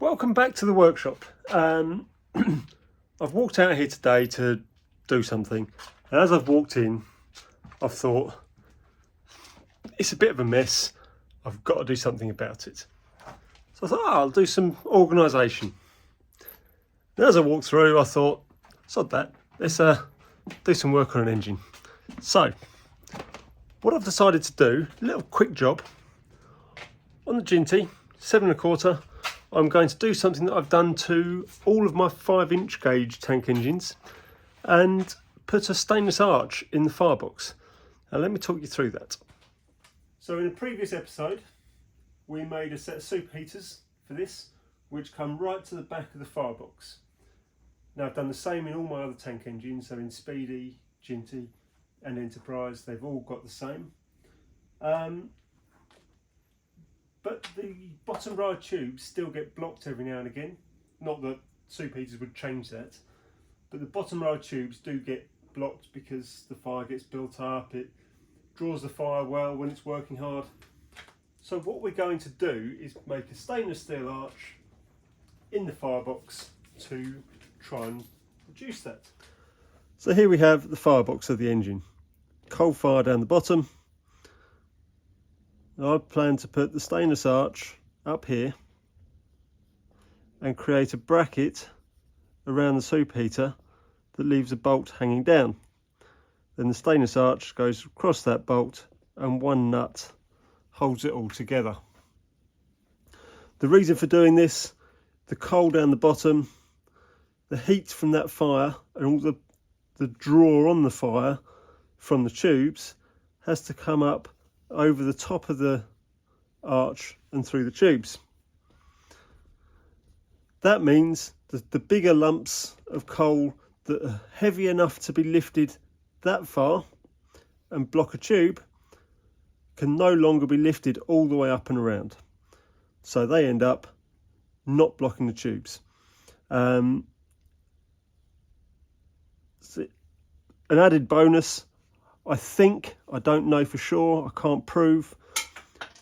Welcome back to the workshop. I've walked out here today to do something, and as I've walked in, I've thought, it's a bit of a mess, I've got to do something about it. So I thought, I'll do some organisation. And as I walked through, I thought, sod that, let's do some work on an engine. So, what I've decided to do, a little quick job, on the Jinty, 7¼ I'm going to do something that I've done to all of my 5-inch gauge tank engines and put a stainless arch in the Firebox. Now let me talk you through that. So in a previous episode we made a set of superheaters for this which come right to the back of the Firebox. Now I've done the same in all my other tank engines, so in Speedy, Jinty and Enterprise they've all got the same. But the bottom row tubes still get blocked every now and again. Not that superheaters would change that, but the bottom row tubes do get blocked because the fire gets built up, it draws the fire well when it's working hard. So what we're going to do is make a stainless steel arch in the Firebox to try and reduce that. So here we have the Firebox of the engine. Coal fire down the bottom. I plan to put the stainless arch up here and create a bracket around the superheater that leaves a bolt hanging down. Then the stainless arch goes across that bolt and one nut holds it all together. The reason for doing this, the coal down the bottom, the heat from that fire and all the draw on the fire from the tubes has to come up over the top of the arch and through the tubes. That means that the bigger lumps of coal that are heavy enough to be lifted that far and block a tube can no longer be lifted all the way up and around. So they end up not blocking the tubes. An added bonus, I don't know for sure, I can't prove,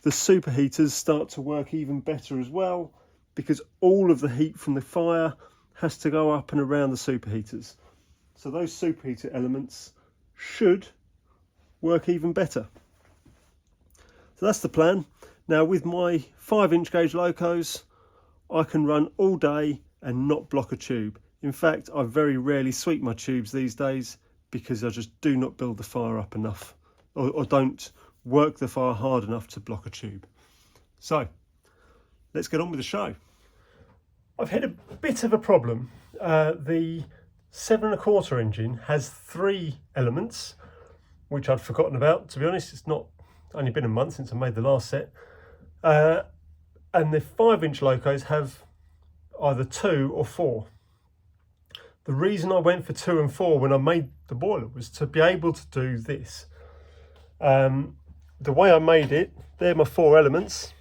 the superheaters start to work even better as well because all of the heat from the fire has to go up and around the superheaters. So those superheater elements should work even better. So that's the plan. Now with my 5-inch gauge locos, I can run all day and not block a tube. In fact, I very rarely sweep my tubes these days because I just do not build the fire up enough or don't work the fire hard enough to block a tube. So let's get on with the show. I've had a bit of a problem. The 7¼ engine has 3 elements which I'd forgotten about, to be honest. It's not only been a month since I made the last set, and the 5-inch locos have either 2 or 4. The reason I went for 2 and 4 when I made the boiler was to be able to do this. The way I made it, they're my 4 elements.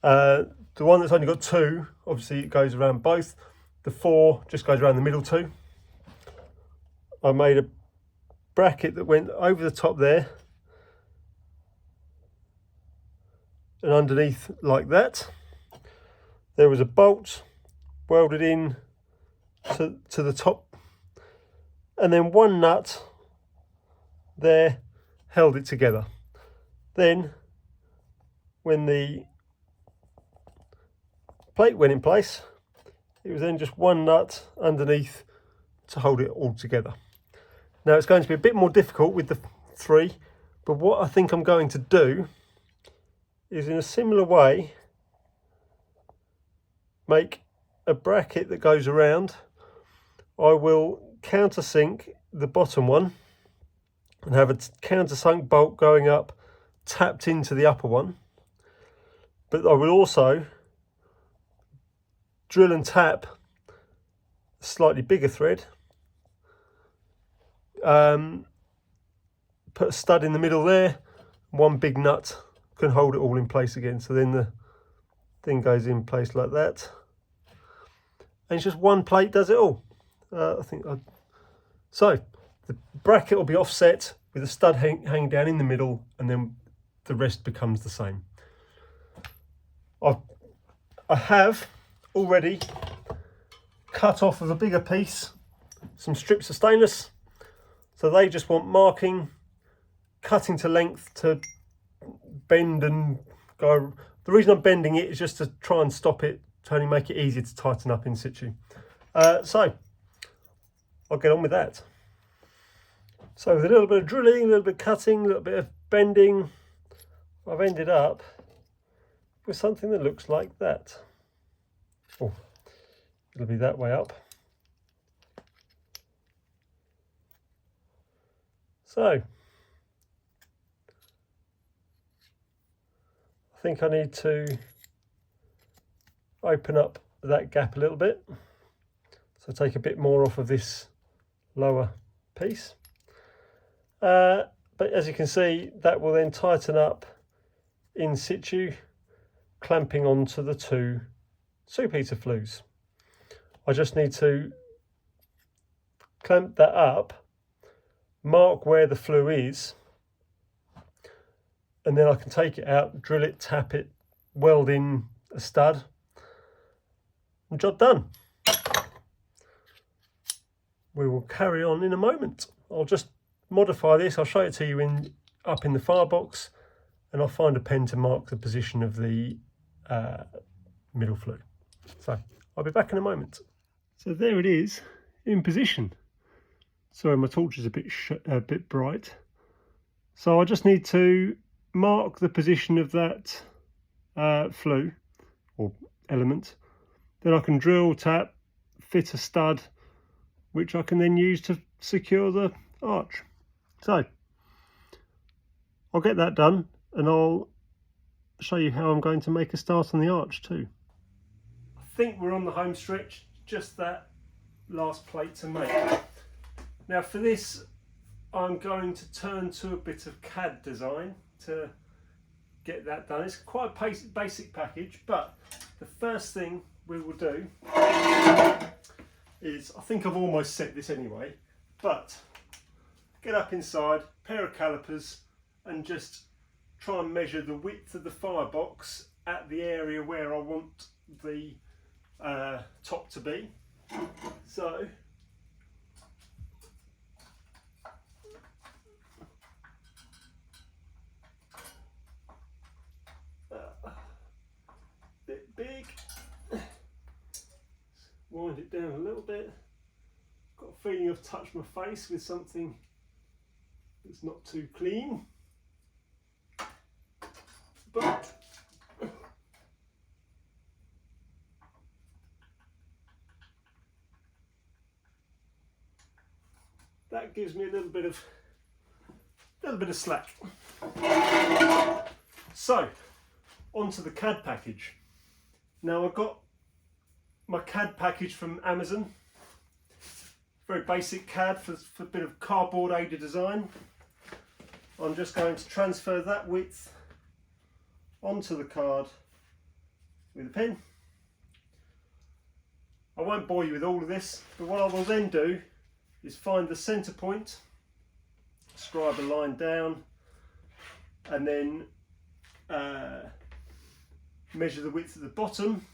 The one that's only got 2, obviously it goes around both. The 4 just goes around the middle 2. I made a bracket that went over the top there and underneath like that. There was a bolt welded in to the top, and then one nut there held it together. Then when the plate went in place, it was then just one nut underneath to hold it all together. Now it's going to be a bit more difficult with the 3, but what I think I'm going to do is in a similar way make a bracket that goes around. I will countersink the bottom one and have a countersunk bolt going up tapped into the upper one, but I will also drill and tap a slightly bigger thread, put a stud in the middle there, one big nut can hold it all in place again, so then the thing goes in place like that, and it's just one plate does it all. So the bracket will be offset with a stud hanging down in the middle, and then the rest becomes the same. I have already cut off of a bigger piece some strips of stainless, so they just want marking, cutting to length to bend and go. The reason I'm bending it is just to try and stop it, to only make it easier to tighten up in situ. So I'll get on with that. So with a little bit of drilling, a little bit of cutting, a little bit of bending, I've ended up with something that looks like that. Oh, it'll be that way up. So I think I need to open up that gap a little bit. So take a bit more off of this lower piece. But as you can see, that will then tighten up in situ, clamping onto the two superheater flues. I just need to clamp that up, mark where the flue is, and then I can take it out, drill it, tap it, weld in a stud, and job done. We will carry on in a moment. I'll just modify this. I'll show it to you up in the Firebox, and I'll find a pen to mark the position of the middle flue. So I'll be back in a moment. So there it is in position. Sorry, my torch is a bit bright. So I just need to mark the position of that flue or element. Then I can drill, tap, fit a stud, which I can then use to secure the arch. So I'll get that done, and I'll show you how I'm going to make a start on the arch too. I think we're on the home stretch, just that last plate to make. Now for this, I'm going to turn to a bit of CAD design to get that done. It's quite a basic package, but the first thing we will do is, I think I've almost set this anyway, but get up inside, pair of calipers, and just try and measure the width of the Firebox at the area where I want the top to be. So bit big, wind it down a little bit. Got a feeling I've touched my face with something that's not too clean, but that gives me a little bit of slack. So onto the CAD package. Now I've got my CAD package from Amazon. Very basic CAD for a bit of cardboard aided design. I'm just going to transfer that width onto the card with a pen. I won't bore you with all of this, but what I will then do is find the centre point, scribe a line down, and then measure the width of the bottom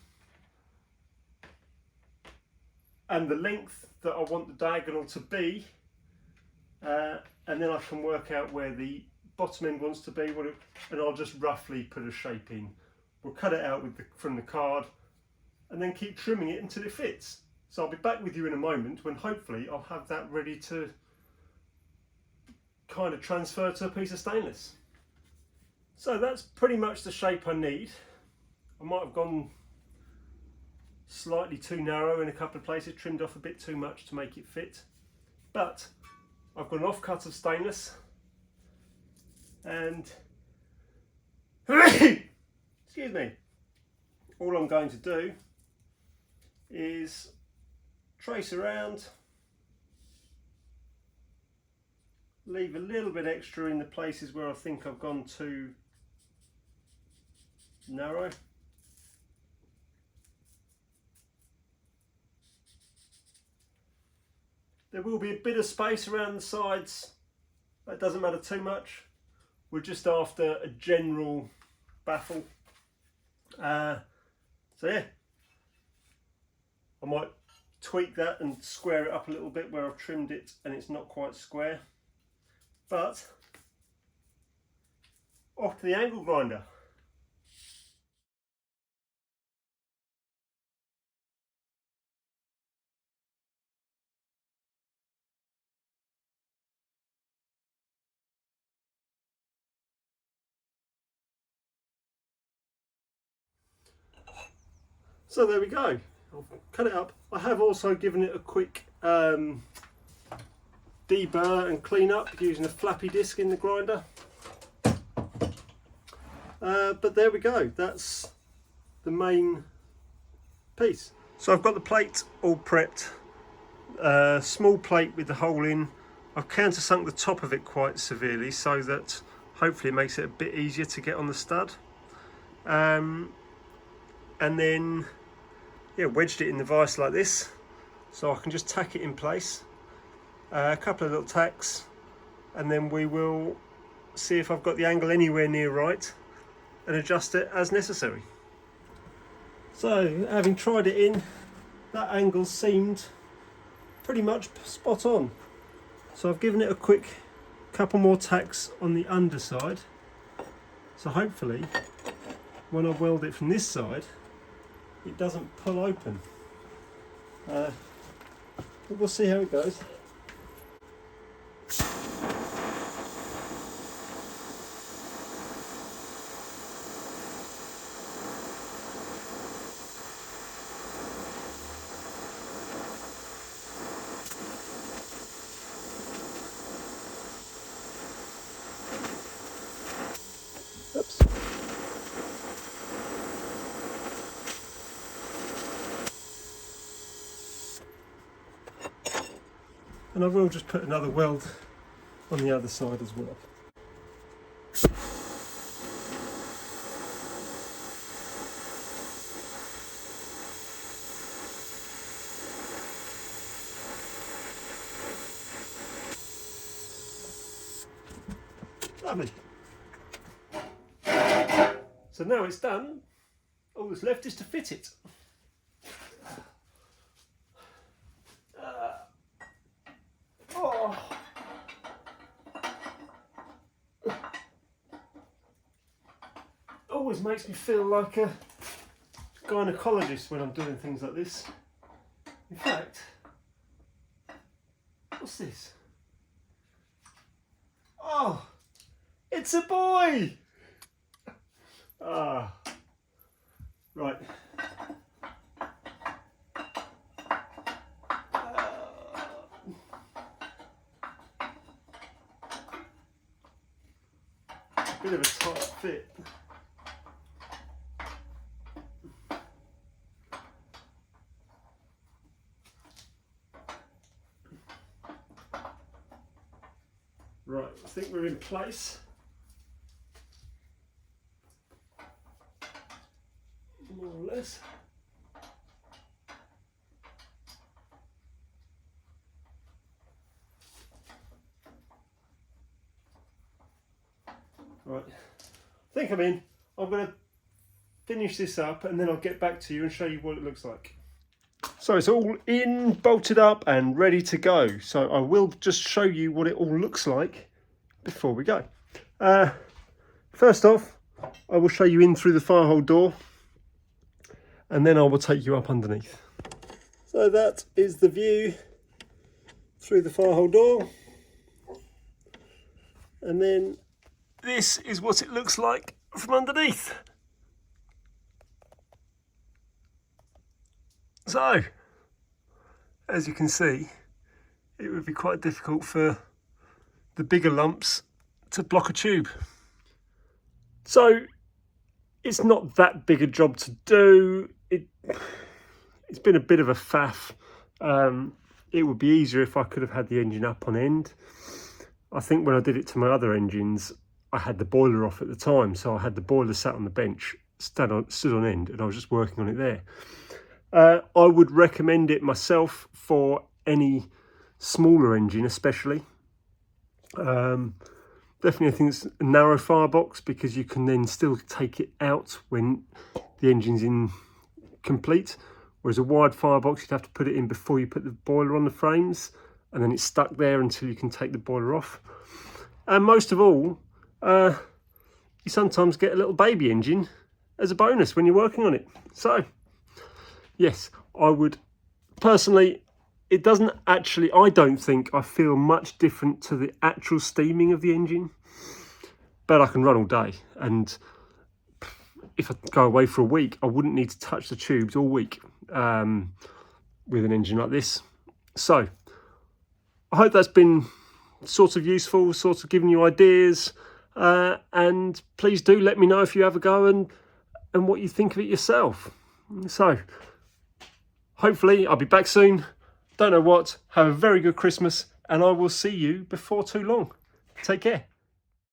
and the length that I want the diagonal to be, and then I can work out where the bottom end wants to be, and I'll just roughly put a shape in. We'll cut it out from the card and then keep trimming it until it fits. So I'll be back with you in a moment when hopefully I'll have that ready to kind of transfer to a piece of stainless. So that's pretty much the shape I need. I might have gone slightly too narrow in a couple of places, trimmed off a bit too much to make it fit, but I've got an offcut of stainless, and excuse me, all I'm going to do is trace around, leave a little bit extra in the places where I think I've gone too narrow. There will be a bit of space around the sides. That doesn't matter too much. We're just after a general baffle. So yeah, I might tweak that and square it up a little bit where I've trimmed it and it's not quite square. But off to the angle grinder. So there we go. I'll cut it up. I have also given it a quick deburr and clean up using a flappy disc in the grinder. But there we go. That's the main piece. So I've got the plate all prepped. Small plate with the hole in. I've countersunk the top of it quite severely so that hopefully it makes it a bit easier to get on the stud. And then wedged it in the vise like this so I can just tack it in place. A couple of little tacks, and then we will see if I've got the angle anywhere near right and adjust it as necessary. So having tried it in, that angle seemed pretty much spot on. So I've given it a quick couple more tacks on the underside. So hopefully when I weld it from this side, it doesn't pull open. But we'll see how it goes. Oops. And I will just put another weld on the other side as well. Lovely. So now it's done, all that's left is to fit it. Always makes me feel like a gynecologist when I'm doing things like this. In fact, what's this? Oh, it's a boy! Ah, right. Bit of a tight fit. Right, I think we're in place. More or less. Right, I think I'm in. I'm going to finish this up and then I'll get back to you and show you what it looks like. So it's all in, bolted up and ready to go. So I will just show you what it all looks like before we go. First off, I will show you in through the firehole door and then I will take you up underneath. So that is the view through the firehole door. And then this is what it looks like from underneath. So, as you can see, it would be quite difficult for the bigger lumps to block a tube. So, it's not that big a job to do. It's been a bit of a faff. It would be easier if I could have had the engine up on end. I think when I did it to my other engines, I had the boiler off at the time, so I had the boiler sat on the bench, stood on end, and I was just working on it there. I would recommend it myself for any smaller engine especially. Definitely I think it's a narrow firebox because you can then still take it out when the engine's in complete, whereas a wired firebox, you'd have to put it in before you put the boiler on the frames, and then it's stuck there until you can take the boiler off. And most of all, you sometimes get a little baby engine as a bonus when you're working on it. So yes, I would personally, it doesn't actually, I don't think I feel much different to the actual steaming of the engine, but I can run all day, and if I go away for a week, I wouldn't need to touch the tubes all week with an engine like this. So I hope that's been sort of useful, sort of giving you ideas, and please do let me know if you have a go and what you think of it yourself. So hopefully I'll be back soon. Don't know what. Have a very good Christmas, and I will see you before too long. Take care.